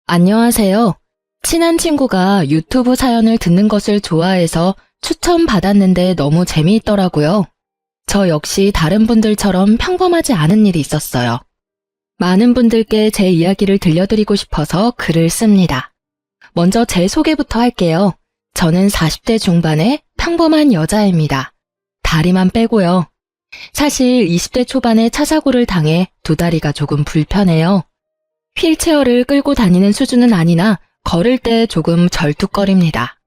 안녕하세요. 친한 친구가 유튜브 사연을 듣는 것을 좋아해서 추천받았는데 너무 재미있더라고요. 저 역시 다른 분들처럼 평범하지 않은 일이 있었어요. 많은 분들께 제 이야기를 들려드리고 싶어서 글을 씁니다. 먼저 제 소개부터 할게요. 저는 40대 중반의 평범한 여자입니다. 다리만 빼고요. 사실 20대 초반에 차 사고를 당해 두 다리가 조금 불편해요. 휠체어를 끌고 다니는 수준은 아니나 걸을 때 조금 절뚝거립니다.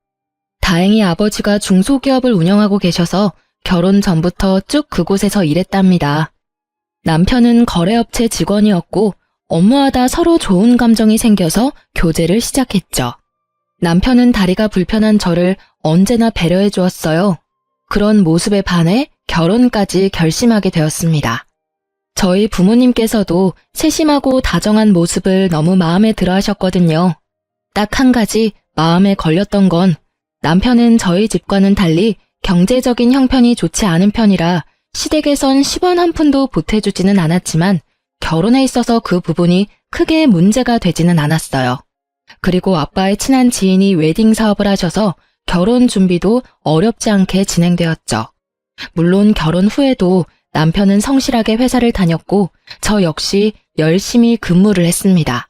다행히 아버지가 중소기업을 운영하고 계셔서 결혼 전부터 쭉 그곳에서 일했답니다. 남편은 거래업체 직원이었고 업무하다 서로 좋은 감정이 생겨서 교제를 시작했죠. 남편은 다리가 불편한 저를 언제나 배려해 주었어요. 그런 모습에 반해 결혼까지 결심하게 되었습니다. 저희 부모님께서도 세심하고 다정한 모습을 너무 마음에 들어 하셨거든요. 딱 한 가지 마음에 걸렸던 건 남편은 저희 집과는 달리 경제적인 형편이 좋지 않은 편이라 시댁에선 10원 한 푼도 보태주지는 않았지만 결혼에 있어서 그 부분이 크게 문제가 되지는 않았어요. 그리고 아빠의 친한 지인이 웨딩 사업을 하셔서 결혼 준비도 어렵지 않게 진행되었죠. 물론 결혼 후에도 남편은 성실하게 회사를 다녔고 저 역시 열심히 근무를 했습니다.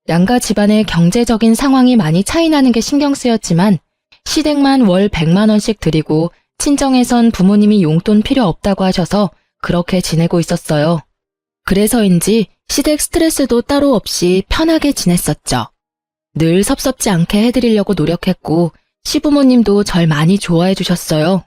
양가 집안의 경제적인 상황이 많이 차이나는 게 신경 쓰였지만 시댁만 월 100만 원씩 드리고 친정에선 부모님이 용돈 필요 없다고 하셔서 그렇게 지내고 있었어요. 그래서인지 시댁 스트레스도 따로 없이 편하게 지냈었죠. 늘 섭섭지 않게 해드리려고 노력했고 시부모님도 절 많이 좋아해 주셨어요.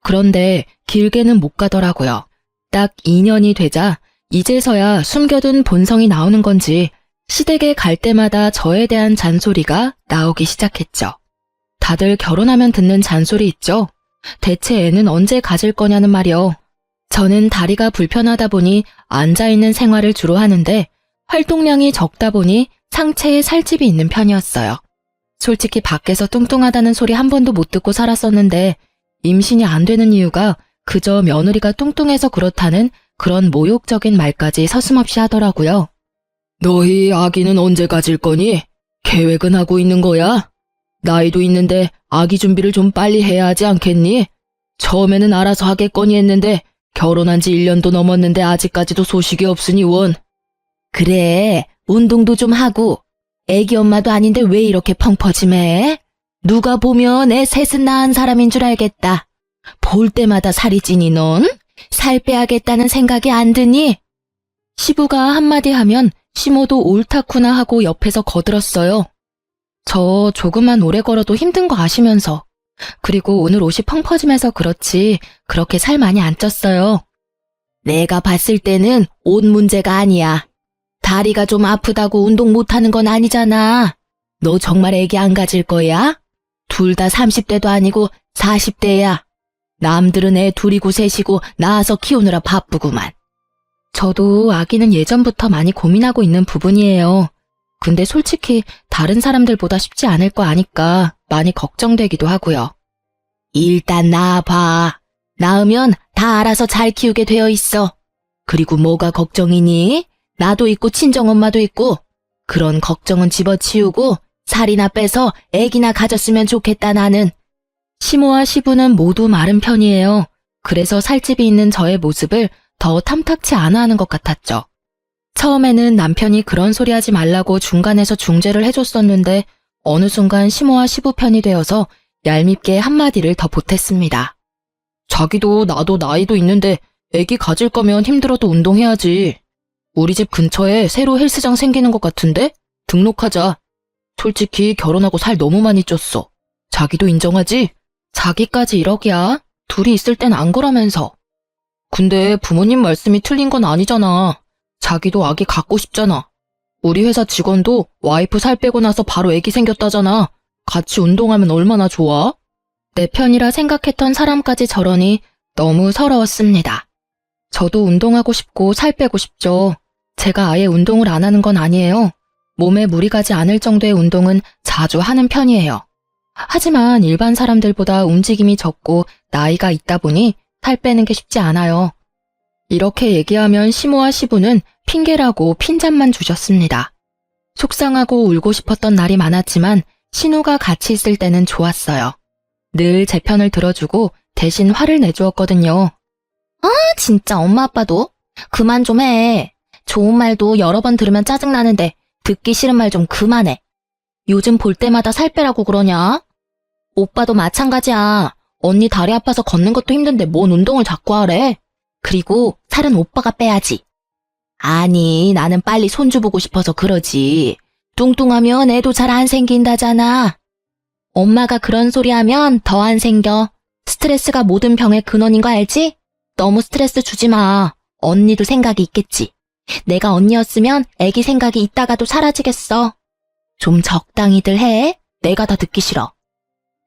그런데 길게는 못 가더라고요. 딱 2년이 되자 이제서야 숨겨둔 본성이 나오는 건지 시댁에 갈 때마다 저에 대한 잔소리가 나오기 시작했죠. 다들 결혼하면 듣는 잔소리 있죠? 대체 애는 언제 가질 거냐는 말이요. 저는 다리가 불편하다 보니 앉아있는 생활을 주로 하는데 활동량이 적다 보니 상체에 살집이 있는 편이었어요. 솔직히 밖에서 뚱뚱하다는 소리 한 번도 못 듣고 살았었는데 임신이 안 되는 이유가 그저 며느리가 뚱뚱해서 그렇다는 그런 모욕적인 말까지 서슴없이 하더라고요. 너희 아기는 언제 가질 거니? 계획은 하고 있는 거야? 나이도 있는데 아기 준비를 좀 빨리 해야 하지 않겠니? 처음에는 알아서 하겠거니 했는데 결혼한 지 1년도 넘었는데 아직까지도 소식이 없으니 원. 그래, 운동도 좀 하고. 애기 엄마도 아닌데 왜 이렇게 펑퍼짐해? 누가 보면 애 셋은 낳은 사람인 줄 알겠다. 볼 때마다 살이 찌니 넌? 살 빼야겠다는 생각이 안 드니? 시부가 한마디 하면 시모도 옳다구나 하고 옆에서 거들었어요. 저 조금만 오래 걸어도 힘든 거 아시면서. 그리고 오늘 옷이 펑퍼짐해서 그렇지 그렇게 살 많이 안 쪘어요. 내가 봤을 때는 옷 문제가 아니야. 다리가 좀 아프다고 운동 못하는 건 아니잖아. 너 정말 애기 안 가질 거야? 둘 다 30대도 아니고 40대야. 남들은 애 둘이고 셋이고 낳아서 키우느라 바쁘구만. 저도 아기는 예전부터 많이 고민하고 있는 부분이에요. 근데 솔직히 다른 사람들보다 쉽지 않을 거 아니까 많이 걱정되기도 하고요. 일단 낳아봐. 낳으면 다 알아서 잘 키우게 되어 있어. 그리고 뭐가 걱정이니? 나도 있고 친정엄마도 있고. 그런 걱정은 집어치우고 살이나 빼서 애기나 가졌으면 좋겠다 나는. 시모와 시부는 모두 마른 편이에요. 그래서 살집이 있는 저의 모습을 더 탐탁치 않아 하는 것 같았죠. 처음에는 남편이 그런 소리 하지 말라고 중간에서 중재를 해줬었는데 어느 순간 시모와 시부 편이 되어서 얄밉게 한마디를 더 보탰습니다. 자기도 나도 나이도 있는데 애기 가질 거면 힘들어도 운동해야지. 우리 집 근처에 새로 헬스장 생기는 것 같은데? 등록하자. 솔직히 결혼하고 살 너무 많이 쪘어. 자기도 인정하지? 자기까지 이러기야. 둘이 있을 땐 안 그러면서. 근데 부모님 말씀이 틀린 건 아니잖아. 자기도 아기 갖고 싶잖아. 우리 회사 직원도 와이프 살 빼고 나서 바로 애기 생겼다잖아. 같이 운동하면 얼마나 좋아? 내 편이라 생각했던 사람까지 저러니 너무 서러웠습니다. 저도 운동하고 싶고 살 빼고 싶죠. 제가 아예 운동을 안 하는 건 아니에요. 몸에 무리 가지 않을 정도의 운동은 자주 하는 편이에요. 하지만 일반 사람들보다 움직임이 적고 나이가 있다 보니 살 빼는 게 쉽지 않아요. 이렇게 얘기하면 시모와 시부는 핑계라고 핀잔만 주셨습니다. 속상하고 울고 싶었던 날이 많았지만 신우가 같이 있을 때는 좋았어요. 늘 제 편을 들어주고 대신 화를 내주었거든요. 진짜 엄마 아빠도 그만 좀 해. 좋은 말도 여러 번 들으면 짜증나는데 듣기 싫은 말 좀 그만해. 요즘 볼 때마다 살 빼라고 그러냐? 오빠도 마찬가지야. 언니 다리 아파서 걷는 것도 힘든데 뭔 운동을 자꾸 하래. 그리고 살은 오빠가 빼야지. 아니, 나는 빨리 손주 보고 싶어서 그러지. 뚱뚱하면 애도 잘 안 생긴다잖아. 엄마가 그런 소리 하면 더 안 생겨. 스트레스가 모든 병의 근원인 거 알지? 너무 스트레스 주지 마. 언니도 생각이 있겠지. 내가 언니였으면 애기 생각이 있다가도 사라지겠어. 좀 적당히들 해. 내가 다 듣기 싫어.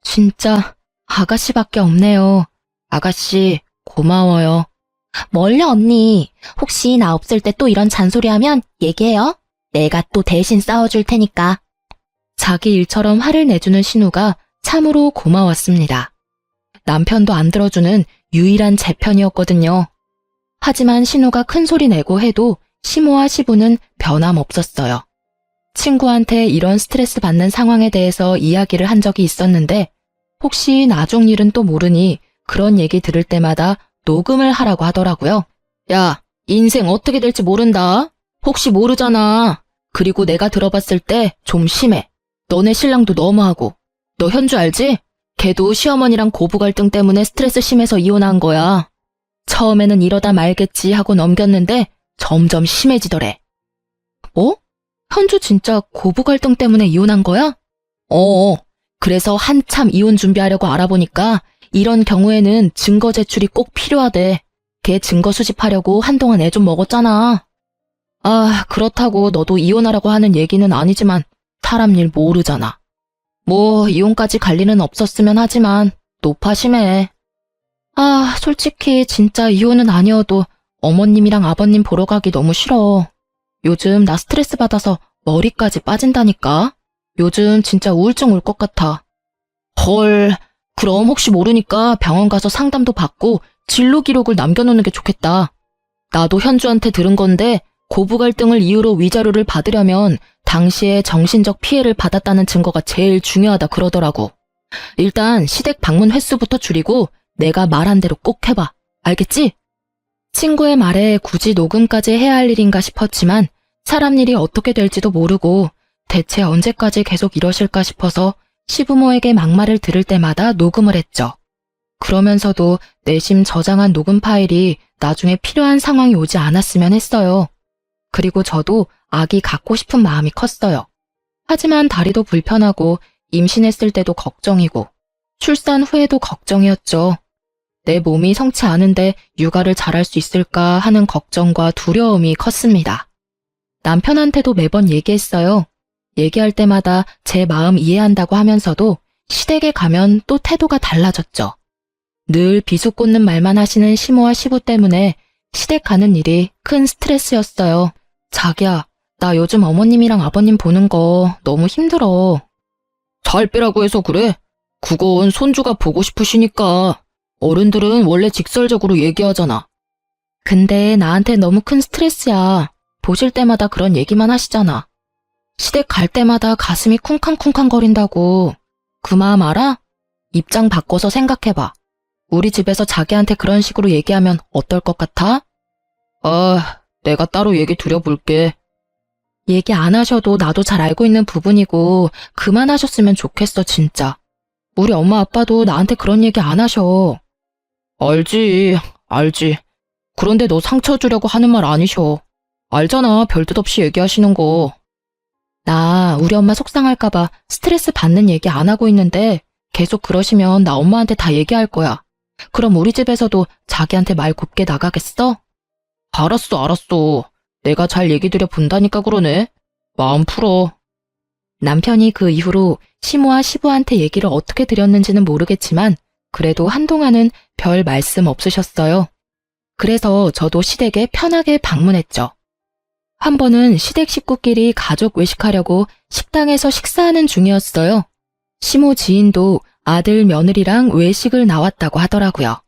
진짜 아가씨밖에 없네요. 아가씨 고마워요. 멀려 언니. 혹시 나 없을 때 또 이런 잔소리하면 얘기해요. 내가 또 대신 싸워줄 테니까. 자기 일처럼 화를 내주는 신우가 참으로 고마웠습니다. 남편도 안 들어주는 유일한 제 편이었거든요. 하지만 신우가 큰 소리 내고 해도 시모와 시부는 변함없었어요. 친구한테 이런 스트레스 받는 상황에 대해서 이야기를 한 적이 있었는데 혹시 나중 일은 또 모르니 그런 얘기 들을 때마다 녹음을 하라고 하더라고요. 야, 인생 어떻게 될지 모른다. 혹시 모르잖아. 그리고 내가 들어봤을 때 좀 심해. 너네 신랑도 너무하고. 너 현주 알지? 걔도 시어머니랑 고부 갈등 때문에 스트레스 심해서 이혼한 거야. 처음에는 이러다 말겠지 하고 넘겼는데 점점 심해지더래. 뭐? 현주 진짜 고부 갈등 때문에 이혼한 거야? 그래서 한참 이혼 준비하려고 알아보니까 이런 경우에는 증거 제출이 꼭 필요하대. 걔 증거 수집하려고 한동안 애 좀 먹었잖아. 그렇다고 너도 이혼하라고 하는 얘기는 아니지만 사람 일 모르잖아. 뭐 이혼까지 갈 일은 없었으면 하지만 노파심해. 솔직히 진짜 이혼은 아니어도 어머님이랑 아버님 보러 가기 너무 싫어. 요즘 나 스트레스 받아서 머리까지 빠진다니까. 요즘 진짜 우울증 올 것 같아. 헐, 그럼 혹시 모르니까 병원 가서 상담도 받고 진료 기록을 남겨놓는 게 좋겠다. 나도 현주한테 들은 건데 고부 갈등을 이유로 위자료를 받으려면 당시에 정신적 피해를 받았다는 증거가 제일 중요하다 그러더라고. 일단 시댁 방문 횟수부터 줄이고 내가 말한 대로 꼭 해봐. 알겠지? 친구의 말에 굳이 녹음까지 해야 할 일인가 싶었지만 사람 일이 어떻게 될지도 모르고 대체 언제까지 계속 이러실까 싶어서 시부모에게 막말을 들을 때마다 녹음을 했죠. 그러면서도 내심 저장한 녹음 파일이 나중에 필요한 상황이 오지 않았으면 했어요. 그리고 저도 아기 갖고 싶은 마음이 컸어요. 하지만 다리도 불편하고 임신했을 때도 걱정이고 출산 후에도 걱정이었죠. 내 몸이 성치 않은데 육아를 잘할 수 있을까 하는 걱정과 두려움이 컸습니다. 남편한테도 매번 얘기했어요. 얘기할 때마다 제 마음 이해한다고 하면서도 시댁에 가면 또 태도가 달라졌죠. 늘 비수 꽂는 말만 하시는 시모와 시부 때문에 시댁 가는 일이 큰 스트레스였어요. 자기야, 나 요즘 어머님이랑 아버님 보는 거 너무 힘들어. 살 빼라고 해서 그래? 그건 손주가 보고 싶으시니까. 어른들은 원래 직설적으로 얘기하잖아. 근데 나한테 너무 큰 스트레스야. 보실 때마다 그런 얘기만 하시잖아. 시댁 갈 때마다 가슴이 쿵쾅쿵쾅 거린다고. 그 마음 알아? 입장 바꿔서 생각해봐. 우리 집에서 자기한테 그런 식으로 얘기하면 어떨 것 같아? 내가 따로 얘기 드려볼게. 얘기 안 하셔도 나도 잘 알고 있는 부분이고 그만하셨으면 좋겠어 진짜. 우리 엄마 아빠도 나한테 그런 얘기 안 하셔. 알지. 그런데 너 상처 주려고 하는 말 아니셔. 알잖아, 별뜻 없이 얘기하시는 거. 나 우리 엄마 속상할까봐 스트레스 받는 얘기 안 하고 있는데 계속 그러시면 나 엄마한테 다 얘기할 거야. 그럼 우리 집에서도 자기한테 말 곱게 나가겠어? 알았어. 내가 잘 얘기 드려 본다니까 그러네. 마음 풀어. 남편이 그 이후로 시모와 시부한테 얘기를 어떻게 드렸는지는 모르겠지만 그래도 한동안은 별 말씀 없으셨어요. 그래서 저도 시댁에 편하게 방문했죠. 한 번은 시댁 식구끼리 가족 외식하려고 식당에서 식사하는 중이었어요. 시모 지인도 아들 며느리랑 외식을 나왔다고 하더라고요.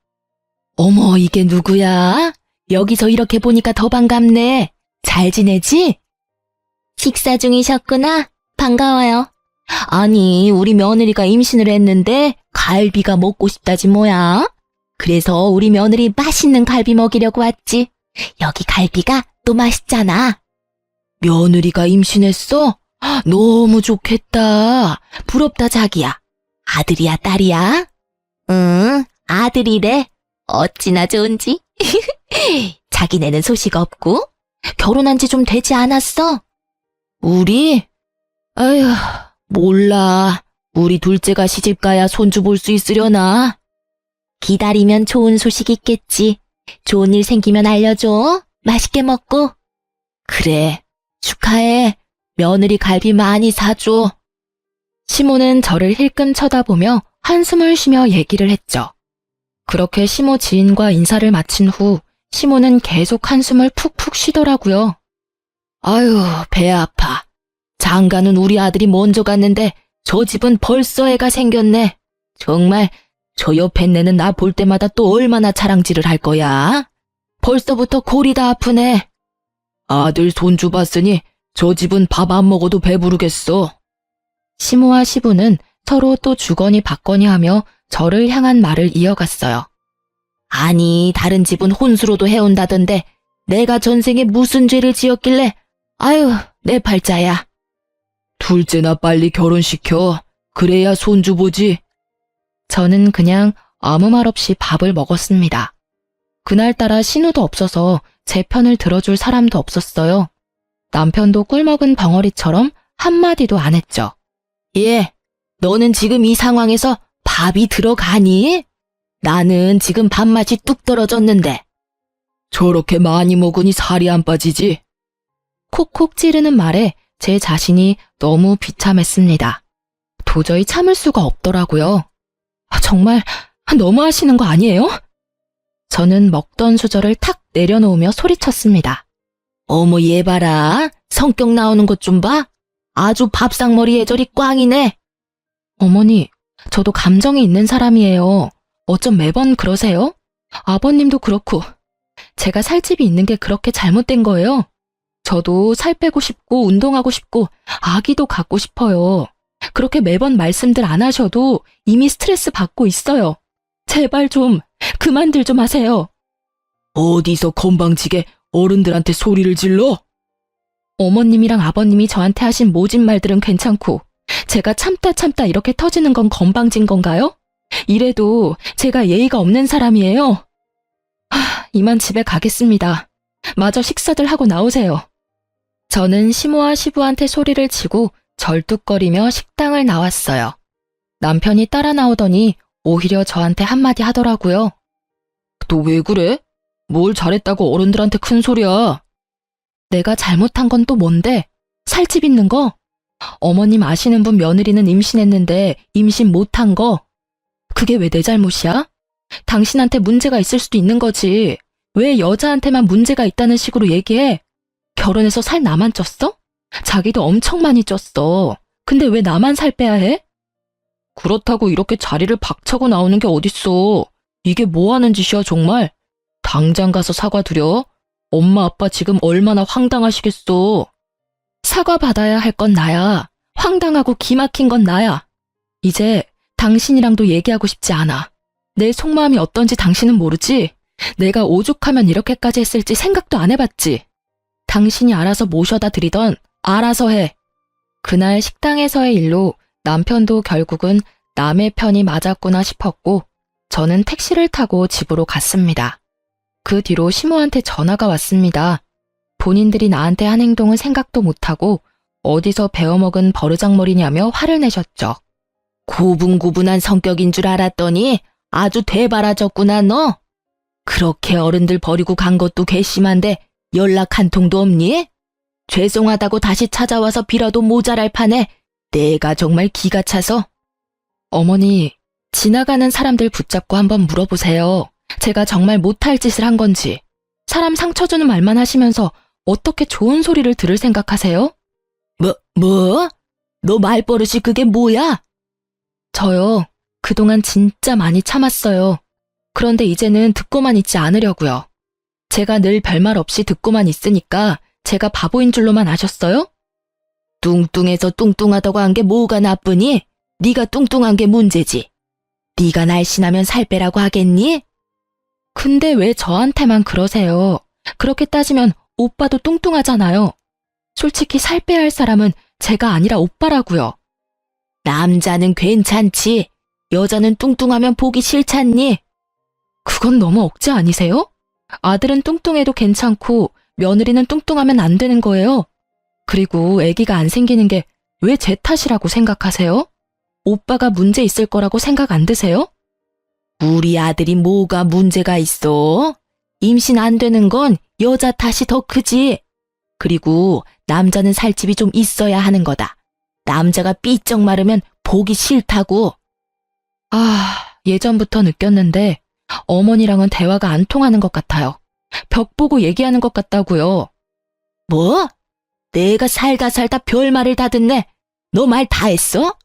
어머, 이게 누구야? 여기서 이렇게 보니까 더 반갑네. 잘 지내지? 식사 중이셨구나. 반가워요. 아니, 우리 며느리가 임신을 했는데 갈비가 먹고 싶다지 뭐야. 그래서 우리 며느리 맛있는 갈비 먹이려고 왔지. 여기 갈비가 또 맛있잖아. 며느리가 임신했어? 너무 좋겠다. 부럽다, 자기야. 아들이야, 딸이야? 응, 아들이래. 어찌나 좋은지. 자기네는 소식 없고? 결혼한 지 좀 되지 않았어? 우리? 아휴, 몰라. 우리 둘째가 시집가야 손주 볼 수 있으려나? 기다리면 좋은 소식 있겠지. 좋은 일 생기면 알려줘. 맛있게 먹고. 그래, 축하해. 며느리 갈비 많이 사줘. 시모는 저를 힐끔 쳐다보며 한숨을 쉬며 얘기를 했죠. 그렇게 시모 지인과 인사를 마친 후 시모는 계속 한숨을 푹푹 쉬더라고요. 아유, 배 아파. 장가는 우리 아들이 먼저 갔는데 저 집은 벌써 애가 생겼네. 정말 저 옆에 내는 나 볼 때마다 또 얼마나 자랑질을 할 거야. 벌써부터 골이 다 아프네. 아들 손주 봤으니 저 집은 밥 안 먹어도 배부르겠어. 시모와 시부는 서로 또 주거니 받거니 하며 저를 향한 말을 이어갔어요. 아니, 다른 집은 혼수로도 해온다던데 내가 전생에 무슨 죄를 지었길래 아유, 내 팔자야. 둘째나 빨리 결혼시켜. 그래야 손주 보지. 저는 그냥 아무 말 없이 밥을 먹었습니다. 그날따라 신우도 없어서 제 편을 들어줄 사람도 없었어요. 남편도 꿀먹은 벙어리처럼 한마디도 안 했죠. 예, 너는 지금 이 상황에서 밥이 들어가니? 나는 지금 밥맛이 뚝 떨어졌는데. 저렇게 많이 먹으니 살이 안 빠지지? 콕콕 찌르는 말에 제 자신이 너무 비참했습니다. 도저히 참을 수가 없더라고요. 정말 너무하시는 거 아니에요? 저는 먹던 수저를 탁 내려놓으며 소리쳤습니다. 어머, 얘 봐라. 성격 나오는 것 좀 봐. 아주 밥상머리 애절이 꽝이네. 어머니, 저도 감정이 있는 사람이에요. 어쩜 매번 그러세요? 아버님도 그렇고. 제가 살집이 있는 게 그렇게 잘못된 거예요. 저도 살 빼고 싶고 운동하고 싶고 아기도 갖고 싶어요. 그렇게 매번 말씀들 안 하셔도 이미 스트레스 받고 있어요. 제발 좀 그만들 좀 하세요. 어디서 건방지게 어른들한테 소리를 질러? 어머님이랑 아버님이 저한테 하신 모진 말들은 괜찮고 제가 참다 이렇게 터지는 건 건방진 건가요? 이래도 제가 예의가 없는 사람이에요. 이만 집에 가겠습니다. 마저 식사들 하고 나오세요. 저는 시모와 시부한테 소리를 치고 절뚝거리며 식당을 나왔어요. 남편이 따라 나오더니 오히려 저한테 한마디 하더라고요. 너 왜 그래? 뭘 잘했다고 어른들한테 큰 소리야. 내가 잘못한 건 또 뭔데? 살집 있는 거? 어머님 아시는 분 며느리는 임신했는데 임신 못한 거? 그게 왜 내 잘못이야? 당신한테 문제가 있을 수도 있는 거지. 왜 여자한테만 문제가 있다는 식으로 얘기해? 결혼해서 살 나만 쪘어? 자기도 엄청 많이 쪘어. 근데 왜 나만 살 빼야 해? 그렇다고 이렇게 자리를 박차고 나오는 게 어딨어. 이게 뭐 하는 짓이야 정말. 당장 가서 사과드려. 엄마 아빠 지금 얼마나 황당하시겠어. 사과 받아야 할 건 나야. 황당하고 기막힌 건 나야. 이제 당신이랑도 얘기하고 싶지 않아. 내 속마음이 어떤지 당신은 모르지? 내가 오죽하면 이렇게까지 했을지 생각도 안 해봤지? 당신이 알아서 모셔다 드리던 알아서 해. 그날 식당에서의 일로 남편도 결국은 남의 편이 맞았구나 싶었고 저는 택시를 타고 집으로 갔습니다. 그 뒤로 시모한테 전화가 왔습니다. 본인들이 나한테 한 행동은 생각도 못하고 어디서 배워먹은 버르장머리냐며 화를 내셨죠. 고분고분한 성격인 줄 알았더니 아주 되바라졌구나 너. 그렇게 어른들 버리고 간 것도 괘씸한데 연락 한 통도 없니? 죄송하다고 다시 찾아와서 빌어도 모자랄 판에 내가 정말 기가 차서. 어머니, 지나가는 사람들 붙잡고 한번 물어보세요. 제가 정말 못할 짓을 한 건지. 사람 상처 주는 말만 하시면서 어떻게 좋은 소리를 들을 생각하세요? 뭐? 너 말버릇이 그게 뭐야? 저요, 그동안 진짜 많이 참았어요. 그런데 이제는 듣고만 있지 않으려고요. 제가 늘 별말 없이 듣고만 있으니까 제가 바보인 줄로만 아셨어요? 뚱뚱해서 뚱뚱하다고 한 게 뭐가 나쁘니? 네가 뚱뚱한 게 문제지. 네가 날씬하면 살 빼라고 하겠니? 근데 왜 저한테만 그러세요? 그렇게 따지면 오빠도 뚱뚱하잖아요. 솔직히 살 빼야 할 사람은 제가 아니라 오빠라고요. 남자는 괜찮지. 여자는 뚱뚱하면 보기 싫잖니? 그건 너무 억지 아니세요? 아들은 뚱뚱해도 괜찮고 며느리는 뚱뚱하면 안 되는 거예요. 그리고 아기가 안 생기는 게 왜 제 탓이라고 생각하세요? 오빠가 문제 있을 거라고 생각 안 드세요? 우리 아들이 뭐가 문제가 있어? 임신 안 되는 건 여자 탓이 더 크지. 그리고 남자는 살집이 좀 있어야 하는 거다. 남자가 삐쩍 마르면 보기 싫다고. 예전부터 느꼈는데 어머니랑은 대화가 안 통하는 것 같아요. 벽 보고 얘기하는 것 같다고요. 뭐? 내가 살다 별말을 다 듣네. 너 말 다 했어?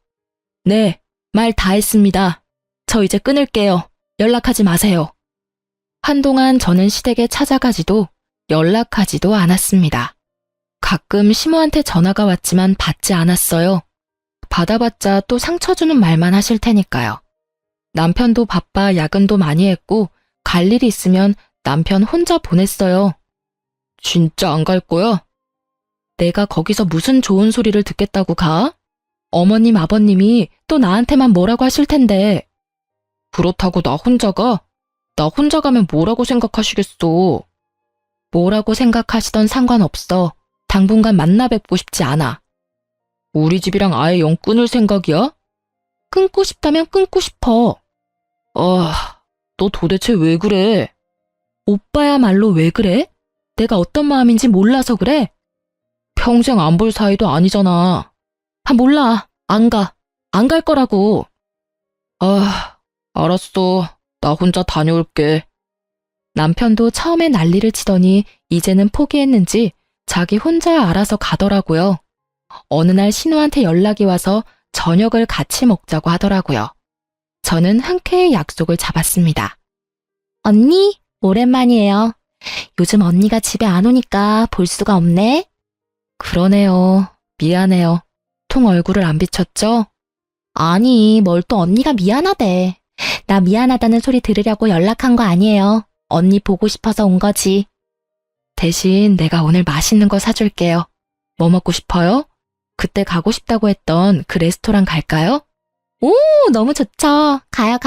네, 말 다 했습니다. 저 이제 끊을게요. 연락하지 마세요. 한동안 저는 시댁에 찾아가지도 연락하지도 않았습니다. 가끔 시모한테 전화가 왔지만 받지 않았어요. 받아봤자 또 상처 주는 말만 하실 테니까요. 남편도 바빠 야근도 많이 했고 갈 일이 있으면 남편 혼자 보냈어요. 진짜 안 갈 거야? 내가 거기서 무슨 좋은 소리를 듣겠다고 가? 어머님, 아버님이 또 나한테만 뭐라고 하실 텐데. 그렇다고 나 혼자 가? 나 혼자 가면 뭐라고 생각하시겠어? 뭐라고 생각하시던 상관없어. 당분간 만나 뵙고 싶지 않아. 우리 집이랑 아예 영 끊을 생각이야? 끊고 싶다면 끊고 싶어. 너 도대체 왜 그래? 오빠야말로 왜 그래? 내가 어떤 마음인지 몰라서 그래? 평생 안 볼 사이도 아니잖아. 몰라. 안 가. 안 갈 거라고. 알았어. 나 혼자 다녀올게. 남편도 처음에 난리를 치더니 이제는 포기했는지 자기 혼자 알아서 가더라고요. 어느 날 신우한테 연락이 와서 저녁을 같이 먹자고 하더라고요. 저는 흔쾌히 약속을 잡았습니다. 언니, 오랜만이에요. 요즘 언니가 집에 안 오니까 볼 수가 없네. 그러네요. 미안해요. 통 얼굴을 안 비쳤죠? 아니, 뭘 또 언니가 미안하대. 나 미안하다는 소리 들으려고 연락한 거 아니에요. 언니 보고 싶어서 온 거지. 대신 내가 오늘 맛있는 거 사줄게요. 뭐 먹고 싶어요? 그때 가고 싶다고 했던 그 레스토랑 갈까요? 오, 너무 좋죠. 가요.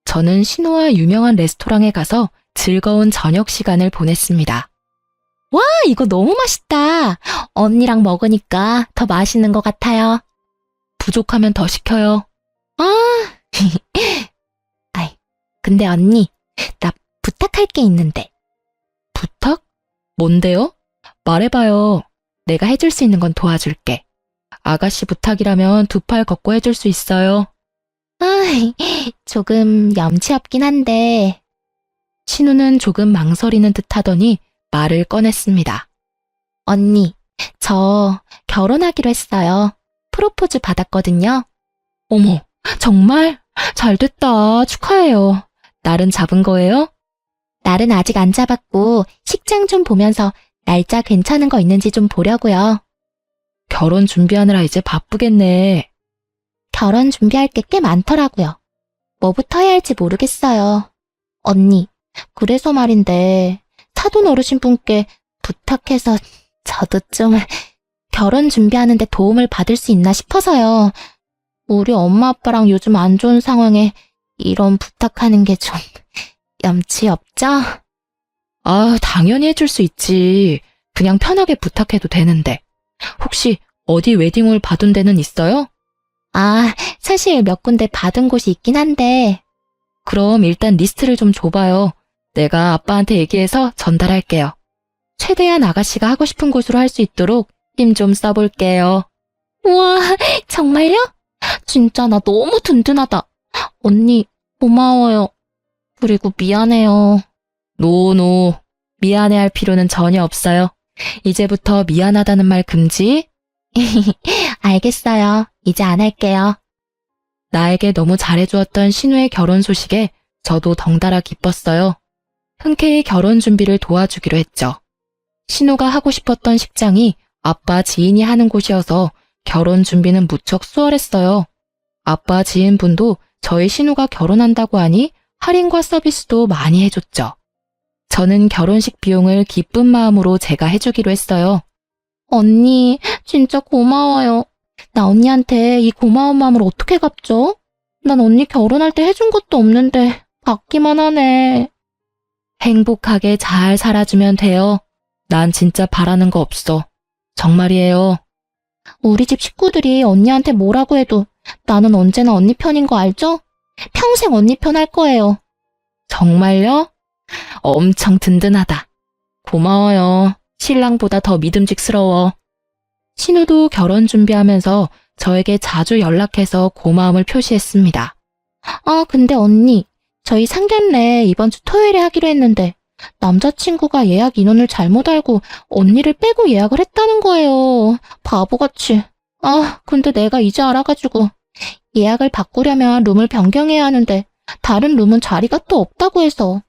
저는 신우와 유명한 레스토랑에 가서 즐거운 저녁 시간을 보냈습니다. 와, 이거 너무 맛있다. 언니랑 먹으니까 더 맛있는 것 같아요. 부족하면 더 시켜요. 근데 언니, 나 부탁할 게 있는데. 부탁? 뭔데요? 말해봐요. 내가 해줄 수 있는 건 도와줄게. 아가씨 부탁이라면 두 팔 걷고 해줄 수 있어요. 조금 염치 없긴 한데. 신우는 조금 망설이는 듯 하더니 말을 꺼냈습니다. 언니, 저 결혼하기로 했어요. 프로포즈 받았거든요. 어머, 정말? 잘됐다. 축하해요. 날은 잡은 거예요? 날은 아직 안 잡았고 식장 좀 보면서 날짜 괜찮은 거 있는지 좀 보려고요. 결혼 준비하느라 이제 바쁘겠네. 결혼 준비할 게 꽤 많더라고요. 뭐부터 해야 할지 모르겠어요. 언니, 그래서 말인데 사돈 어르신분께 부탁해서 저도 좀 결혼 준비하는데 도움을 받을 수 있나 싶어서요. 우리 엄마 아빠랑 요즘 안 좋은 상황에 이런 부탁하는 게 좀 염치 없죠? 당연히 해줄 수 있지. 그냥 편하게 부탁해도 되는데. 혹시 어디 웨딩홀 받은 데는 있어요? 사실 몇 군데 받은 곳이 있긴 한데. 그럼 일단 리스트를 좀 줘봐요. 내가 아빠한테 얘기해서 전달할게요. 최대한 아가씨가 하고 싶은 곳으로 할 수 있도록 힘 좀 써볼게요. 우와, 정말요? 진짜 나 너무 든든하다. 언니, 고마워요. 그리고 미안해요. 노. 미안해할 필요는 전혀 없어요. 이제부터 미안하다는 말 금지. 알겠어요. 이제 안 할게요. 나에게 너무 잘해주었던 신우의 결혼 소식에 저도 덩달아 기뻤어요. 흔쾌히 결혼 준비를 도와주기로 했죠. 신우가 하고 싶었던 식장이 아빠 지인이 하는 곳이어서 결혼 준비는 무척 수월했어요. 아빠 지인분도 저희 신우가 결혼한다고 하니 할인과 서비스도 많이 해줬죠. 저는 결혼식 비용을 기쁜 마음으로 제가 해주기로 했어요. 언니, 진짜 고마워요. 나 언니한테 이 고마운 마음을 어떻게 갚죠? 난 언니 결혼할 때 해준 것도 없는데 받기만 하네. 행복하게 잘 살아주면 돼요. 난 진짜 바라는 거 없어. 정말이에요. 우리 집 식구들이 언니한테 뭐라고 해도 나는 언제나 언니 편인 거 알죠? 평생 언니 편 할 거예요. 정말요? 엄청 든든하다. 고마워요. 신랑보다 더 믿음직스러워. 신우도 결혼 준비하면서 저에게 자주 연락해서 고마움을 표시했습니다. 아, 근데 언니, 저희 상견례 이번 주 토요일에 하기로 했는데 남자친구가 예약 인원을 잘못 알고 언니를 빼고 예약을 했다는 거예요. 바보같이. 아, 근데 내가 이제 알아가지고 예약을 바꾸려면 룸을 변경해야 하는데 다른 룸은 자리가 또 없다고 해서.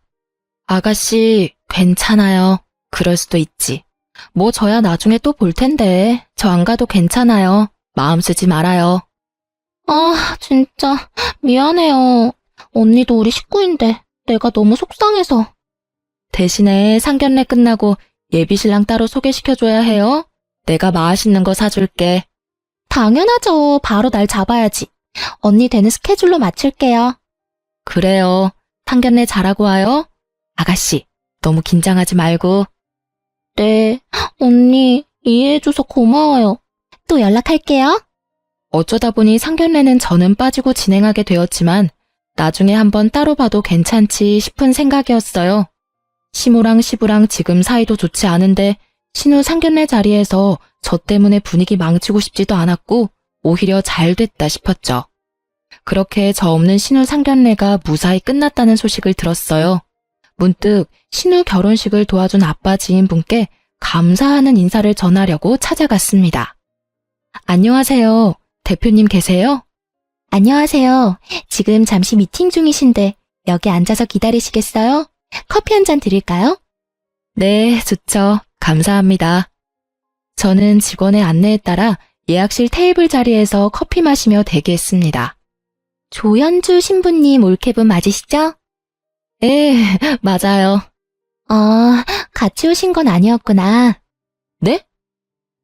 아가씨, 괜찮아요. 그럴 수도 있지. 뭐 저야 나중에 또 볼 텐데 저 안 가도 괜찮아요. 마음 쓰지 말아요. 아, 진짜 미안해요. 언니도 우리 식구인데 내가 너무 속상해서. 대신에 상견례 끝나고 예비신랑 따로 소개시켜줘야 해요. 내가 맛있는 거 사줄게. 당연하죠. 바로 날 잡아야지. 언니 되는 스케줄로 맞출게요. 그래요. 상견례 잘하고 와요. 아가씨, 너무 긴장하지 말고. 네, 언니 이해해줘서 고마워요. 또 연락할게요. 어쩌다 보니 상견례는 저는 빠지고 진행하게 되었지만 나중에 한번 따로 봐도 괜찮지 싶은 생각이었어요. 시모랑 시부랑 지금 사이도 좋지 않은데 신우 상견례 자리에서 저 때문에 분위기 망치고 싶지도 않았고 오히려 잘 됐다 싶었죠. 그렇게 저 없는 신우 상견례가 무사히 끝났다는 소식을 들었어요. 문득 신우 결혼식을 도와준 아빠 지인분께 감사하는 인사를 전하려고 찾아갔습니다. 안녕하세요. 대표님 계세요? 안녕하세요. 지금 잠시 미팅 중이신데 여기 앉아서 기다리시겠어요? 커피 한 잔 드릴까요? 네, 좋죠. 감사합니다. 저는 직원의 안내에 따라 예약실 테이블 자리에서 커피 마시며 대기했습니다. 조현주 신부님 올케분 맞으시죠? 네, 맞아요. 같이 오신 건 아니었구나. 네?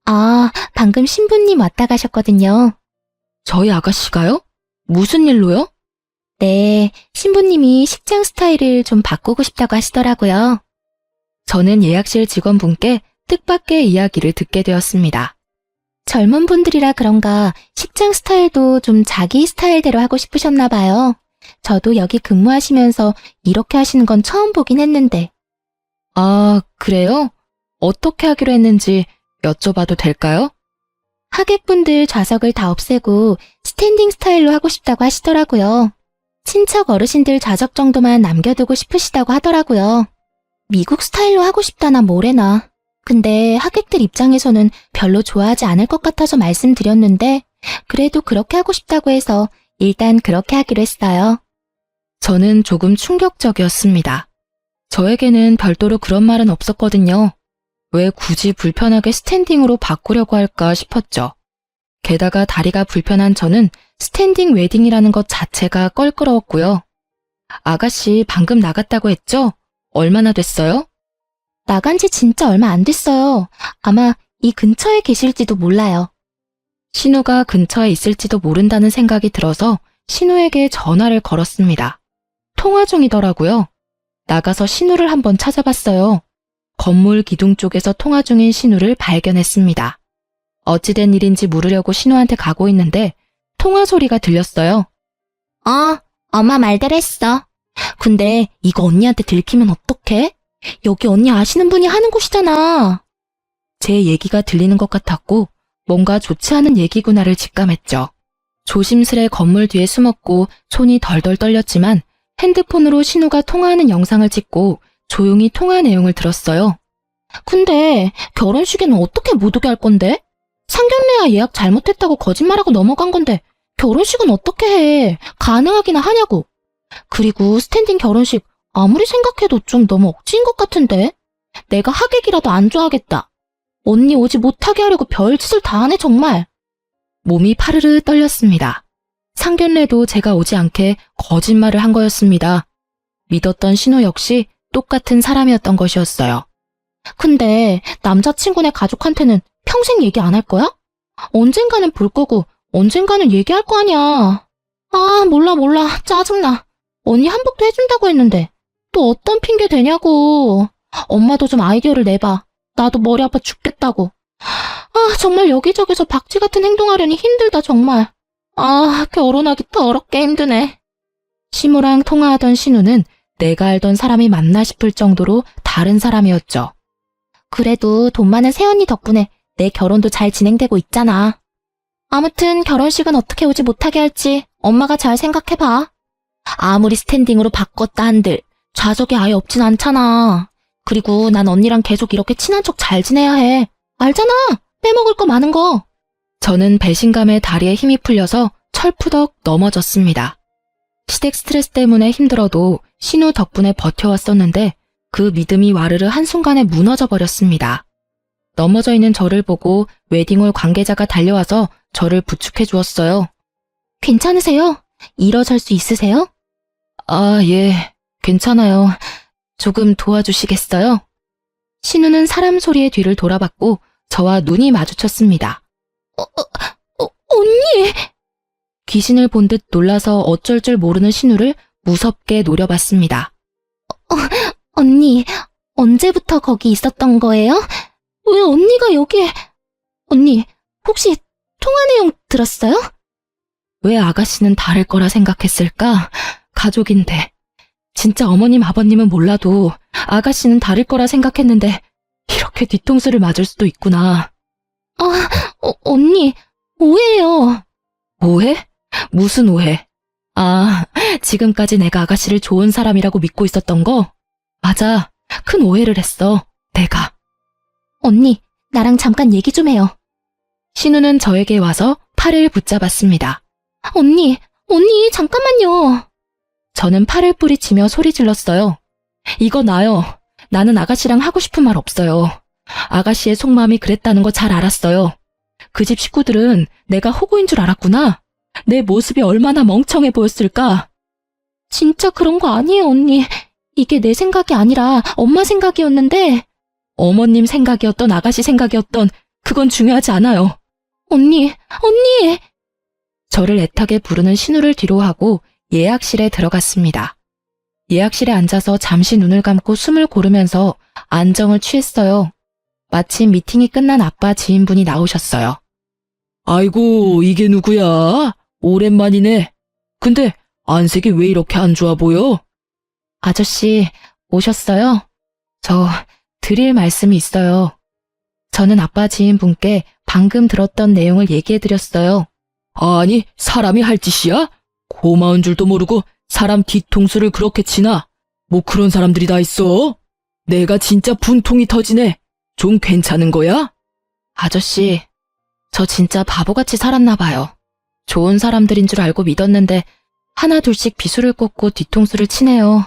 아, 방금 신부님 왔다 가셨거든요. 저희 아가씨가요? 무슨 일로요? 네, 신부님이 식장 스타일을 좀 바꾸고 싶다고 하시더라고요. 저는 예약실 직원분께 뜻밖의 이야기를 듣게 되었습니다. 젊은 분들이라 그런가 식장 스타일도 좀 자기 스타일대로 하고 싶으셨나 봐요. 저도 여기 근무하시면서 이렇게 하시는 건 처음 보긴 했는데. 아, 그래요? 어떻게 하기로 했는지 여쭤봐도 될까요? 하객분들 좌석을 다 없애고 스탠딩 스타일로 하고 싶다고 하시더라고요. 친척 어르신들 좌석 정도만 남겨두고 싶으시다고 하더라고요. 미국 스타일로 하고 싶다나 뭐래나. 근데 하객들 입장에서는 별로 좋아하지 않을 것 같아서 말씀드렸는데 그래도 그렇게 하고 싶다고 해서 일단 그렇게 하기로 했어요. 저는 조금 충격적이었습니다. 저에게는 별도로 그런 말은 없었거든요. 왜 굳이 불편하게 스탠딩으로 바꾸려고 할까 싶었죠. 게다가 다리가 불편한 저는 스탠딩 웨딩이라는 것 자체가 껄끄러웠고요. 아가씨 방금 나갔다고 했죠? 얼마나 됐어요? 나간 지 진짜 얼마 안 됐어요. 아마 이 근처에 계실지도 몰라요. 신우가 근처에 있을지도 모른다는 생각이 들어서 신우에게 전화를 걸었습니다. 통화 중이더라고요. 나가서 신우를 한번 찾아봤어요. 건물 기둥 쪽에서 통화 중인 신우를 발견했습니다. 어찌된 일인지 물으려고 신우한테 가고 있는데 통화 소리가 들렸어요. 엄마 말대로 했어. 근데 이거 언니한테 들키면 어떡해? 여기 언니 아시는 분이 하는 곳이잖아. 제 얘기가 들리는 것 같았고 뭔가 좋지 않은 얘기구나를 직감했죠. 조심스레 건물 뒤에 숨었고 손이 덜덜 떨렸지만 핸드폰으로 신우가 통화하는 영상을 찍고 조용히 통화 내용을 들었어요. 근데 결혼식에는 어떻게 못 오게 할 건데? 상견례야 예약 잘못했다고 거짓말하고 넘어간 건데 결혼식은 어떻게 해? 가능하기나 하냐고. 그리고 스탠딩 결혼식 아무리 생각해도 좀 너무 억지인 것 같은데? 내가 하객이라도 안 좋아하겠다. 언니 오지 못하게 하려고 별짓을 다 하네, 정말. 몸이 파르르 떨렸습니다. 상견례도 제가 오지 않게 거짓말을 한 거였습니다. 믿었던 신우 역시 똑같은 사람이었던 것이었어요. 근데 남자친구네 가족한테는 평생 얘기 안 할 거야? 언젠가는 볼 거고 언젠가는 얘기할 거 아니야. 아, 몰라. 짜증나. 언니 한복도 해준다고 했는데 또 어떤 핑계 대냐고. 엄마도 좀 아이디어를 내봐. 나도 머리 아파 죽겠다고. 아, 정말 여기저기서 박쥐 같은 행동하려니 힘들다, 정말. 아, 결혼하기 더럽게 힘드네. 시무랑 통화하던 신우는 내가 알던 사람이 맞나 싶을 정도로 다른 사람이었죠. 그래도 돈 많은 새언니 덕분에 내 결혼도 잘 진행되고 있잖아. 아무튼 결혼식은 어떻게 오지 못하게 할지 엄마가 잘 생각해봐. 아무리 스탠딩으로 바꿨다 한들 좌석이 아예 없진 않잖아. 그리고 난 언니랑 계속 이렇게 친한 척 잘 지내야 해. 알잖아. 빼먹을 거 많은 거. 저는 배신감에 다리에 힘이 풀려서 철푸덕 넘어졌습니다. 시댁 스트레스 때문에 힘들어도 신우 덕분에 버텨왔었는데 그 믿음이 와르르 한순간에 무너져 버렸습니다. 넘어져 있는 저를 보고 웨딩홀 관계자가 달려와서 저를 부축해 주었어요. 괜찮으세요? 일어설 수 있으세요? 아, 예, 괜찮아요. 조금 도와주시겠어요? 신우는 사람 소리에 뒤를 돌아봤고 저와 눈이 마주쳤습니다. 언니! 귀신을 본 듯 놀라서 어쩔 줄 모르는 신우를 무섭게 노려봤습니다. 언니, 언제부터 거기 있었던 거예요? 왜 언니가 여기에... 언니, 혹시 통화 내용 들었어요? 왜 아가씨는 다를 거라 생각했을까? 가족인데. 진짜 어머님 아버님은 몰라도 아가씨는 다를 거라 생각했는데 이렇게 뒤통수를 맞을 수도 있구나. 언니, 오해예요. 오해? 무슨 오해? 아, 지금까지 내가 아가씨를 좋은 사람이라고 믿고 있었던 거? 맞아, 큰 오해를 했어, 내가. 언니, 나랑 잠깐 얘기 좀 해요. 신우는 저에게 와서 팔을 붙잡았습니다. 언니, 잠깐만요. 저는 팔을 뿌리치며 소리 질렀어요. 이거 나요. 나는 아가씨랑 하고 싶은 말 없어요. 아가씨의 속마음이 그랬다는 거 잘 알았어요. 그 집 식구들은 내가 호구인 줄 알았구나. 내 모습이 얼마나 멍청해 보였을까. 진짜 그런 거 아니에요, 언니. 이게 내 생각이 아니라 엄마 생각이었는데. 어머님 생각이었던 아가씨 생각이었던 그건 중요하지 않아요. 언니! 저를 애타게 부르는 신우를 뒤로 하고 예약실에 들어갔습니다. 예약실에 앉아서 잠시 눈을 감고 숨을 고르면서 안정을 취했어요. 마침 미팅이 끝난 아빠 지인분이 나오셨어요. 아이고, 이게 누구야? 오랜만이네. 근데 안색이 왜 이렇게 안 좋아 보여? 아저씨, 오셨어요? 저 드릴 말씀이 있어요. 저는 아빠 지인분께 방금 들었던 내용을 얘기해드렸어요. 아니, 사람이 할 짓이야? 고마운 줄도 모르고 사람 뒤통수를 그렇게 치나? 뭐 그런 사람들이 다 있어? 내가 진짜 분통이 터지네. 좀 괜찮은 거야? 아저씨, 저 진짜 바보같이 살았나 봐요. 좋은 사람들인 줄 알고 믿었는데 하나 둘씩 비수를 꽂고 뒤통수를 치네요.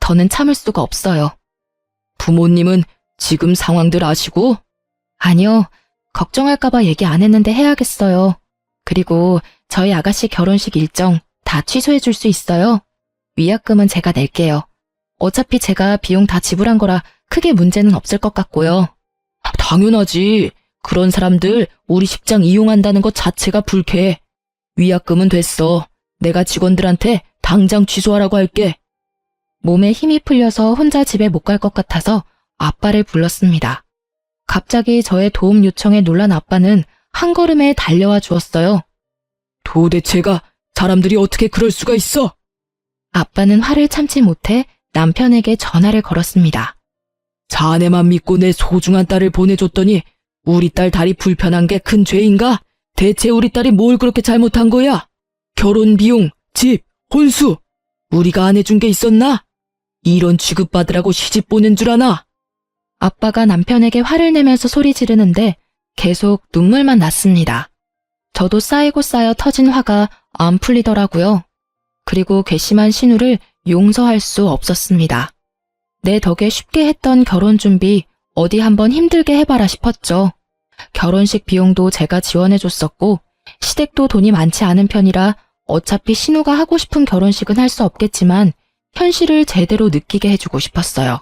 더는 참을 수가 없어요. 부모님은 지금 상황들 아시고? 아니요, 걱정할까봐 얘기 안 했는데 해야겠어요. 그리고 저희 아가씨 결혼식 일정 다 취소해 줄 수 있어요? 위약금은 제가 낼게요. 어차피 제가 비용 다 지불한 거라 크게 문제는 없을 것 같고요. 당연하지. 그런 사람들 우리 식장 이용한다는 것 자체가 불쾌해. 위약금은 됐어. 내가 직원들한테 당장 취소하라고 할게. 몸에 힘이 풀려서 혼자 집에 못 갈 것 같아서 아빠를 불렀습니다. 갑자기 저의 도움 요청에 놀란 아빠는 한 걸음에 달려와 주었어요. 도대체가 사람들이 어떻게 그럴 수가 있어? 아빠는 화를 참지 못해 남편에게 전화를 걸었습니다. 자네만 믿고 내 소중한 딸을 보내줬더니 우리 딸 다리 불편한 게 큰 죄인가? 대체 우리 딸이 뭘 그렇게 잘못한 거야? 결혼 비용, 집, 혼수, 우리가 안 해준 게 있었나? 이런 취급받으라고 시집 보낸 줄 아나? 아빠가 남편에게 화를 내면서 소리 지르는데 계속 눈물만 났습니다. 저도 쌓이고 쌓여 터진 화가 안 풀리더라고요. 그리고 괘씸한 신우를 용서할 수 없었습니다. 내 덕에 쉽게 했던 결혼 준비 어디 한번 힘들게 해봐라 싶었죠. 결혼식 비용도 제가 지원해줬었고 시댁도 돈이 많지 않은 편이라 어차피 신우가 하고 싶은 결혼식은 할 수 없겠지만 현실을 제대로 느끼게 해주고 싶었어요.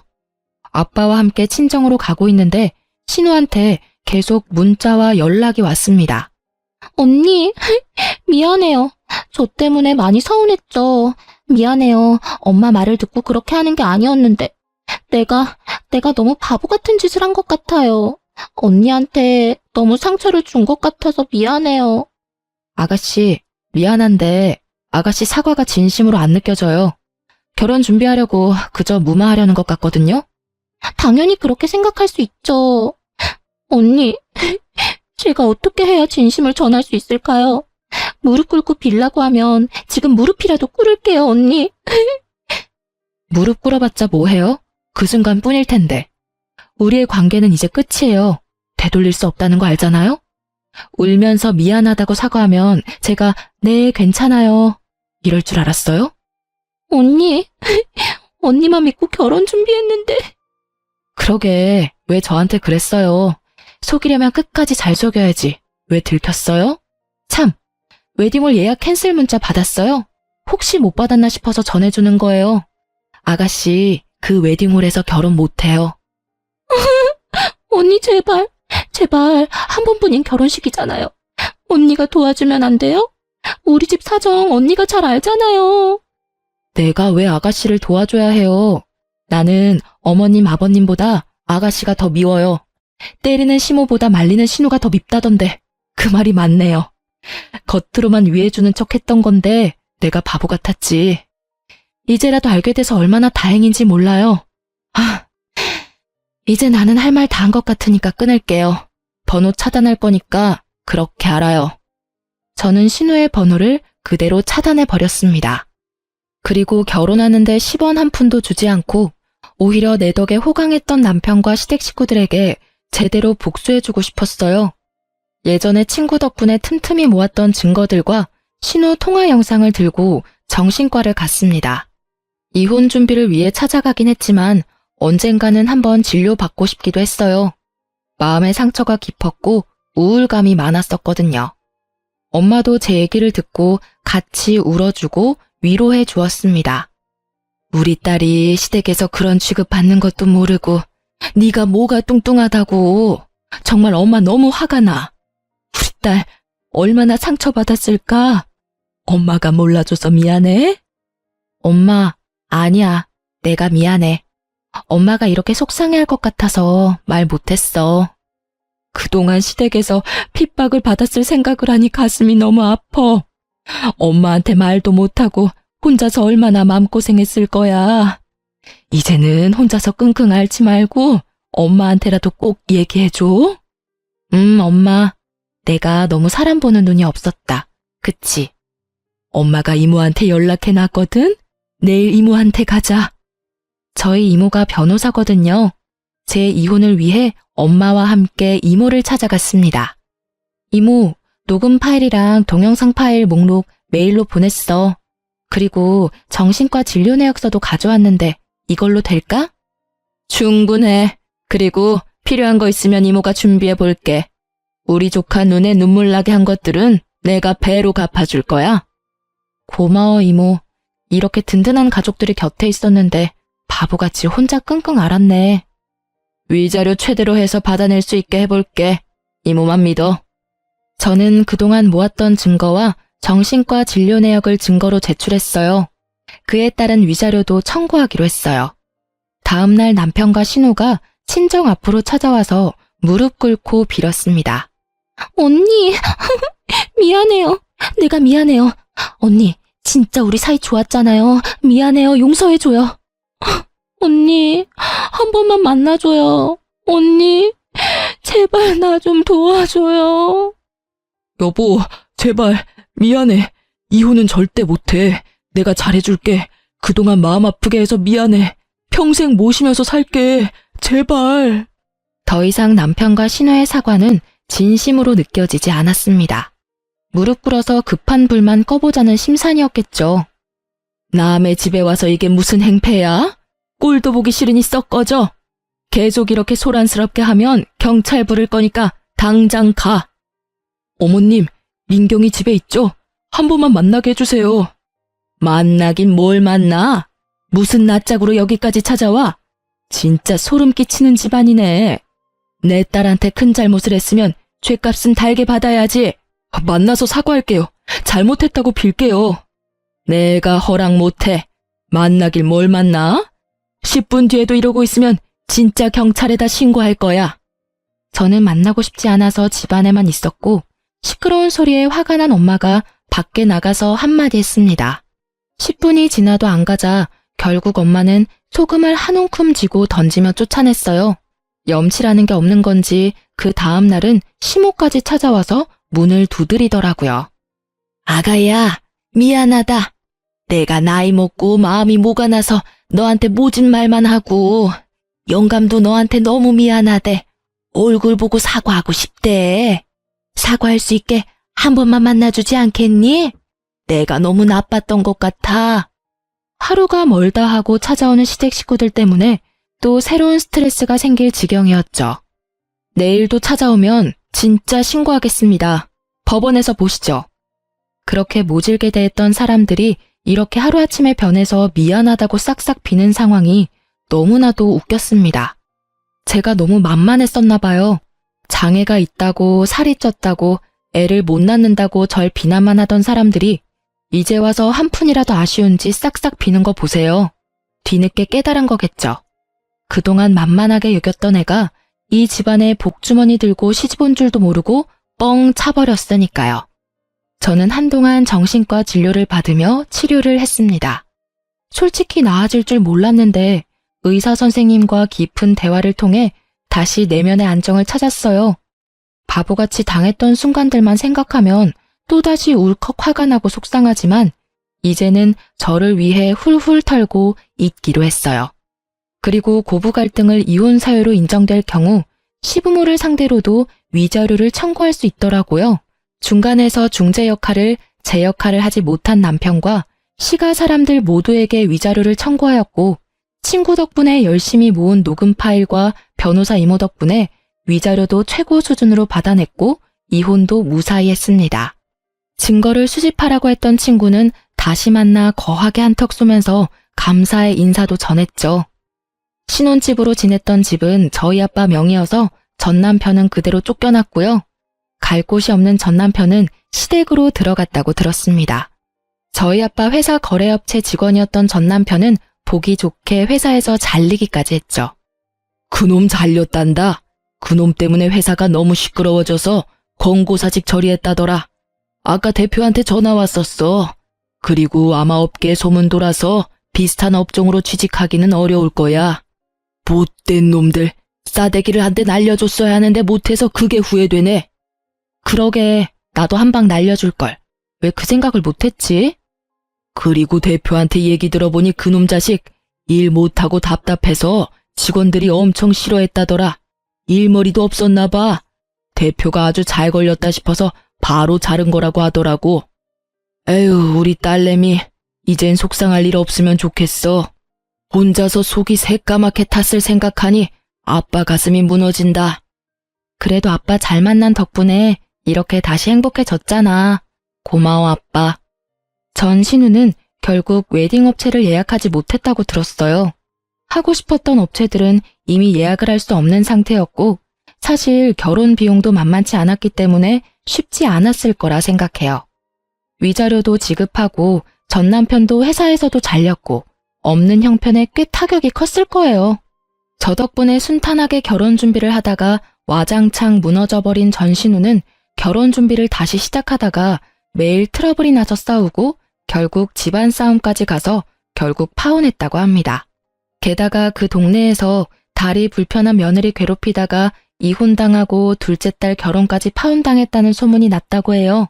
아빠와 함께 친정으로 가고 있는데 신우한테 계속 문자와 연락이 왔습니다. 언니, 미안해요. 저 때문에 많이 서운했죠. 미안해요. 엄마 말을 듣고 그렇게 하는 게 아니었는데. 내가 너무 바보 같은 짓을 한 것 같아요. 언니한테 너무 상처를 준 것 같아서 미안해요. 아가씨, 미안한데 아가씨 사과가 진심으로 안 느껴져요. 결혼 준비하려고 그저 무마하려는 것 같거든요. 당연히 그렇게 생각할 수 있죠. 언니, 제가 어떻게 해야 진심을 전할 수 있을까요? 무릎 꿇고 빌라고 하면 지금 무릎이라도 꿇을게요, 언니. 무릎 꿇어봤자 뭐해요? 그 순간뿐일 텐데. 우리의 관계는 이제 끝이에요. 되돌릴 수 없다는 거 알잖아요? 울면서 미안하다고 사과하면 제가 네, 괜찮아요. 이럴 줄 알았어요? 언니, 언니만 믿고 결혼 준비했는데. 그러게, 왜 저한테 그랬어요? 속이려면 끝까지 잘 속여야지. 왜 들켰어요? 참, 웨딩홀 예약 캔슬 문자 받았어요? 혹시 못 받았나 싶어서 전해주는 거예요. 아가씨, 그 웨딩홀에서 결혼 못해요. 언니 제발 한 번뿐인 결혼식이잖아요. 언니가 도와주면 안 돼요? 우리 집 사정 언니가 잘 알잖아요. 내가 왜 아가씨를 도와줘야 해요? 나는 어머님, 아버님보다 아가씨가 더 미워요. 때리는 시모보다 말리는 신우가 더 밉다던데 그 말이 맞네요. 겉으로만 위해주는 척 했던 건데 내가 바보 같았지. 이제라도 알게 돼서 얼마나 다행인지 몰라요. 이제 나는 할 말 다 한 것 같으니까 끊을게요. 번호 차단할 거니까 그렇게 알아요. 저는 신우의 번호를 그대로 차단해 버렸습니다. 그리고 결혼하는데 10원 한 푼도 주지 않고 오히려 내 덕에 호강했던 남편과 시댁 식구들에게 제대로 복수해주고 싶었어요. 예전에 친구 덕분에 틈틈이 모았던 증거들과 신우 통화 영상을 들고 정신과를 갔습니다. 이혼 준비를 위해 찾아가긴 했지만 언젠가는 한번 진료받고 싶기도 했어요. 마음의 상처가 깊었고 우울감이 많았었거든요. 엄마도 제 얘기를 듣고 같이 울어주고 위로해 주었습니다. 우리 딸이 시댁에서 그런 취급 받는 것도 모르고 네가 뭐가 뚱뚱하다고. 정말 엄마 너무 화가 나. 우리 딸 얼마나 상처받았을까? 엄마가 몰라줘서 미안해? 엄마, 아니야. 내가 미안해. 엄마가 이렇게 속상해할 것 같아서 말 못했어. 그동안 시댁에서 핍박을 받았을 생각을 하니 가슴이 너무 아파. 엄마한테 말도 못하고 혼자서 얼마나 마음고생했을 거야. 이제는 혼자서 끙끙 앓지 말고 엄마한테라도 꼭 얘기해줘. 엄마. 내가 너무 사람 보는 눈이 없었다. 그치? 엄마가 이모한테 연락해놨거든? 내일 이모한테 가자. 저희 이모가 변호사거든요. 제 이혼을 위해 엄마와 함께 이모를 찾아갔습니다. 이모, 녹음 파일이랑 동영상 파일 목록 메일로 보냈어. 그리고 정신과 진료 내역서도 가져왔는데 이걸로 될까? 충분해. 그리고 필요한 거 있으면 이모가 준비해 볼게. 우리 조카 눈에 눈물 나게 한 것들은 내가 배로 갚아줄 거야. 고마워, 이모. 이렇게 든든한 가족들이 곁에 있었는데 바보같이 혼자 끙끙 앓았네. 위자료 최대로 해서 받아낼 수 있게 해볼게. 이모만 믿어. 저는 그동안 모았던 증거와 정신과 진료 내역을 증거로 제출했어요. 그에 따른 위자료도 청구하기로 했어요. 다음 날 남편과 신우가 친정 앞으로 찾아와서 무릎 꿇고 빌었습니다. 언니, 미안해요. 내가 미안해요. 언니, 진짜 우리 사이 좋았잖아요. 미안해요. 용서해줘요. 언니, 한 번만 만나줘요. 언니, 제발 나 좀 도와줘요. 여보, 제발 미안해. 이혼은 절대 못해. 내가 잘해줄게. 그동안 마음 아프게 해서 미안해. 평생 모시면서 살게. 제발. 더 이상 남편과 신우의 사과는 진심으로 느껴지지 않았습니다. 무릎 꿇어서 급한 불만 꺼보자는 심산이었겠죠. 남의 집에 와서 이게 무슨 행패야? 꼴도 보기 싫으니 썩 꺼져. 계속 이렇게 소란스럽게 하면 경찰 부를 거니까 당장 가. 어머님, 민경이 집에 있죠? 한 번만 만나게 해주세요. 만나긴 뭘 만나? 무슨 낯짝으로 여기까지 찾아와? 진짜 소름 끼치는 집안이네. 내 딸한테 큰 잘못을 했으면 죗값은 달게 받아야지. 만나서 사과할게요. 잘못했다고 빌게요. 내가 허락 못해. 만나길 뭘 만나? 10분 뒤에도 이러고 있으면 진짜 경찰에다 신고할 거야. 저는 만나고 싶지 않아서 집안에만 있었고 시끄러운 소리에 화가 난 엄마가 밖에 나가서 한마디 했습니다. 10분이 지나도 안 가자 결국 엄마는 소금을 한 움큼 쥐고 던지며 쫓아냈어요. 염치라는 게 없는 건지 그 다음 날은 시모까지 찾아와서 문을 두드리더라고요. 아가야, 미안하다. 내가 나이 먹고 마음이 모가 나서 너한테 모진 말만 하고 영감도 너한테 너무 미안하대. 얼굴 보고 사과하고 싶대. 사과할 수 있게 한 번만 만나주지 않겠니? 내가 너무 나빴던 것 같아. 하루가 멀다 하고 찾아오는 시댁 식구들 때문에 또 새로운 스트레스가 생길 지경이었죠. 내일도 찾아오면 진짜 신고하겠습니다. 법원에서 보시죠. 그렇게 모질게 대했던 사람들이 이렇게 하루아침에 변해서 미안하다고 싹싹 비는 상황이 너무나도 웃겼습니다. 제가 너무 만만했었나 봐요. 장애가 있다고 살이 쪘다고 애를 못 낳는다고 절 비난만 하던 사람들이 이제 와서 한 푼이라도 아쉬운지 싹싹 비는 거 보세요. 뒤늦게 깨달은 거겠죠. 그동안 만만하게 여겼던 애가 이 집안에 복주머니 들고 시집온 줄도 모르고 뻥 차버렸으니까요. 저는 한동안 정신과 진료를 받으며 치료를 했습니다. 솔직히 나아질 줄 몰랐는데 의사 선생님과 깊은 대화를 통해 다시 내면의 안정을 찾았어요. 바보같이 당했던 순간들만 생각하면 또다시 울컥 화가 나고 속상하지만 이제는 저를 위해 훌훌 털고 잊기로 했어요. 그리고 고부 갈등을 이혼 사유로 인정될 경우 시부모를 상대로도 위자료를 청구할 수 있더라고요. 중간에서 중재 역할을 제 역할을 하지 못한 남편과 시가 사람들 모두에게 위자료를 청구하였고 친구 덕분에 열심히 모은 녹음 파일과 변호사 이모 덕분에 위자료도 최고 수준으로 받아냈고 이혼도 무사히 했습니다. 증거를 수집하라고 했던 친구는 다시 만나 거하게 한턱 쏘면서 감사의 인사도 전했죠. 신혼집으로 지냈던 집은 저희 아빠 명의여서 전 남편은 그대로 쫓겨났고요. 갈 곳이 없는 전 남편은 시댁으로 들어갔다고 들었습니다. 저희 아빠 회사 거래업체 직원이었던 전 남편은 보기 좋게 회사에서 잘리기까지 했죠. 그놈 잘렸단다. 그놈 때문에 회사가 너무 시끄러워져서 권고사직 처리했다더라. 아까 대표한테 전화 왔었어. 그리고 아마 업계에 소문 돌아서 비슷한 업종으로 취직하기는 어려울 거야. 못된 놈들. 싸대기를 한 대 날려줬어야 하는데 못해서 그게 후회되네. 그러게 나도 한 방 날려줄걸. 왜 그 생각을 못했지? 그리고 대표한테 얘기 들어보니 그놈 자식 일 못하고 답답해서 직원들이 엄청 싫어했다더라. 일머리도 없었나 봐. 대표가 아주 잘 걸렸다 싶어서 바로 자른 거라고 하더라고. 에휴, 우리 딸내미 이젠 속상할 일 없으면 좋겠어. 혼자서 속이 새까맣게 탔을 생각하니 아빠 가슴이 무너진다. 그래도 아빠 잘 만난 덕분에 이렇게 다시 행복해졌잖아. 고마워 아빠. 전 신우는 결국 웨딩 업체를 예약하지 못했다고 들었어요. 하고 싶었던 업체들은 이미 예약을 할 수 없는 상태였고 사실 결혼 비용도 만만치 않았기 때문에 쉽지 않았을 거라 생각해요. 위자료도 지급하고 전 남편도 회사에서도 잘렸고 없는 형편에 꽤 타격이 컸을 거예요. 저 덕분에 순탄하게 결혼 준비를 하다가 와장창 무너져버린 전신우는 결혼 준비를 다시 시작하다가 매일 트러블이 나서 싸우고 결국 집안 싸움까지 가서 결국 파혼했다고 합니다. 게다가 그 동네에서 다리 불편한 며느리 괴롭히다가 이혼당하고 둘째 딸 결혼까지 파혼당했다는 소문이 났다고 해요.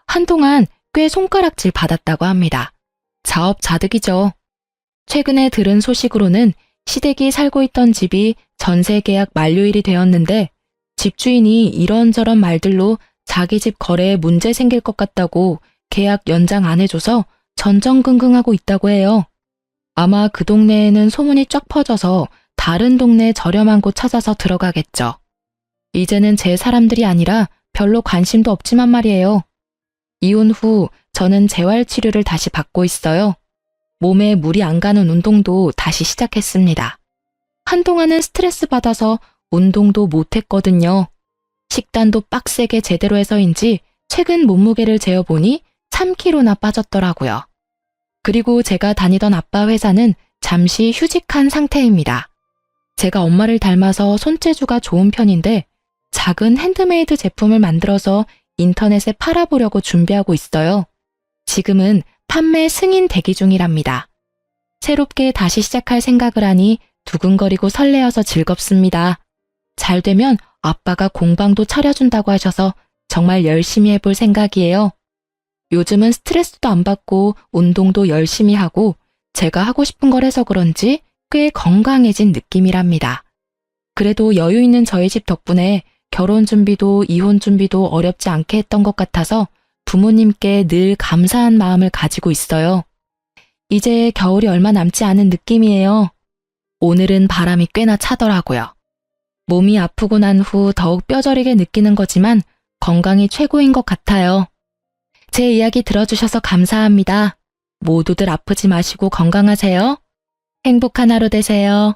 한동안 꽤 손가락질 받았다고 합니다. 자업자득이죠. 최근에 들은 소식으로는 시댁이 살고 있던 집이 전세 계약 만료일이 되었는데 집주인이 이런저런 말들로 자기 집 거래에 문제 생길 것 같다고 계약 연장 안 해줘서 전전긍긍하고 있다고 해요. 아마 그 동네에는 소문이 쫙 퍼져서 다른 동네 저렴한 곳 찾아서 들어가겠죠. 이제는 제 사람들이 아니라 별로 관심도 없지만 말이에요. 이혼 후 저는 재활치료를 다시 받고 있어요. 몸에 물이 안 가는 운동도 다시 시작했습니다. 한동안은 스트레스 받아서 운동도 못했거든요. 식단도 빡세게 제대로 해서인지 최근 몸무게를 재어보니 3kg나 빠졌더라고요. 그리고 제가 다니던 아빠 회사는 잠시 휴직한 상태입니다. 제가 엄마를 닮아서 손재주가 좋은 편인데 작은 핸드메이드 제품을 만들어서 인터넷에 팔아보려고 준비하고 있어요. 지금은 판매 승인 대기 중이랍니다. 새롭게 다시 시작할 생각을 하니 두근거리고 설레어서 즐겁습니다. 잘 되면 아빠가 공방도 차려준다고 하셔서 정말 열심히 해볼 생각이에요. 요즘은 스트레스도 안 받고 운동도 열심히 하고 제가 하고 싶은 걸 해서 그런지 꽤 건강해진 느낌이랍니다. 그래도 여유 있는 저희 집 덕분에 결혼 준비도 이혼 준비도 어렵지 않게 했던 것 같아서 부모님께 늘 감사한 마음을 가지고 있어요. 이제 겨울이 얼마 남지 않은 느낌이에요. 오늘은 바람이 꽤나 차더라고요. 몸이 아프고 난 후 더욱 뼈저리게 느끼는 거지만 건강이 최고인 것 같아요. 제 이야기 들어주셔서 감사합니다. 모두들 아프지 마시고 건강하세요. 행복한 하루 되세요.